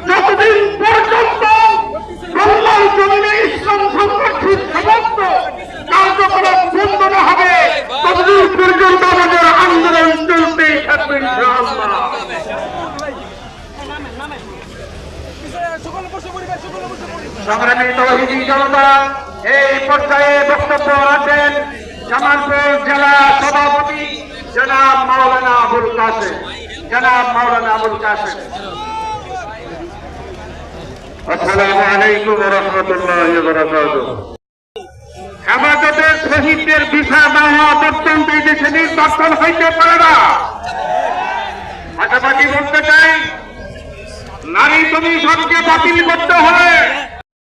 যতদিন পর্যন্ত বাংলার জমিনে ইসলাম সংরক্ষিত সমস্ত কার্যকলাপ বন্ধ না হবে ততদিন পর্যন্ত আমাদের আন্দোলন চলতেই থাকবে ইনশাআল্লাহ। সংগ্রামী তৌহিদি জনতা, এই পর্যায়ে বক্তব্য রাখেন জামালপুর জেলা সভাপতি জনাব মাওলানা আবুল কাসেম। আসসালামু আলাইকুম ওয়া রাহমাতুল্লাহি ওয়া বারাকাতুহু। হেফাজতের শহীদদের ভিসা দেওয়া পর্যন্ত এই দেশে নির্বাচন হইতে পারে না। পাশাপাশি বলতে চাই, নারী কমিশনকে বাতিল করতে হবে।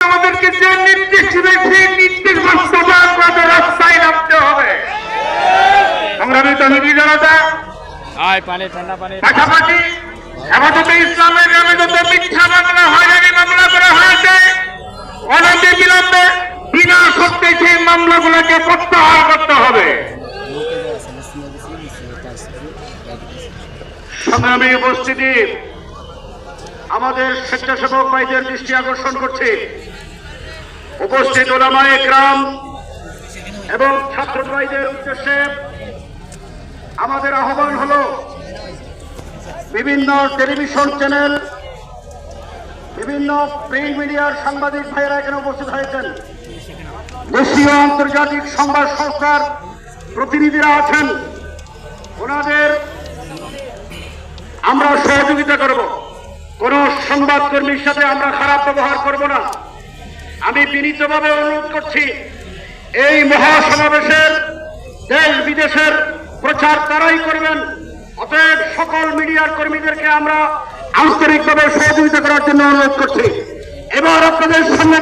আমাদেরকে যে নির্দেশ দিবে সেই নির্দেশ বাস্তবায়ন করতে রাস্তায় নামতে হবে। সংগ্রামী তৌহিদি জনতা, পাশাপাশি হেফাজতে ইসলামের নামে যত মিথ্যা মামলা হয়রানি মামলা করা হয়েছে অনতি বিলম্বে বিনা শর্তে সেই মামলাগুলোকে প্রত্যাহার করতে হবে। সংগ্রামী উপস্থিতি, আমাদের স্বেচ্ছাসেবক ভাইদের দৃষ্টি আকর্ষণ করছি, উপস্থিত ওলামায়ে কেরাম এবং ছাত্র ভাইদের উদ্দেশ্যে আমাদের আহ্বান হলো, বিভিন্ন টেলিভিশন চ্যানেল, বিভিন্ন প্রিন্ট মিডিয়ার সাংবাদিক ভাইয়েরা এখানে উপস্থিত হয়েছেন, দেশীয় আন্তর্জাতিক সংবাদ সংস্থার প্রতিনিধিরা আছেন, ওনাদের আমরা সহযোগিতা করব। কোন সংবাদকর্মীর সাথে আমরা খারাপ ব্যবহার করব না। আমি বিনীতভাবে অনুরোধ করছি, এই মহাসমাবেশের দেশ বিদেশের প্রচার তারাই করবেন। অতএব সকল মিডিয়ার কর্মীদেরকে আমরা আন্তরিকভাবে সহযোগিতা করার জন্য অনুরোধ করছি। এবার আপনাদের সামনে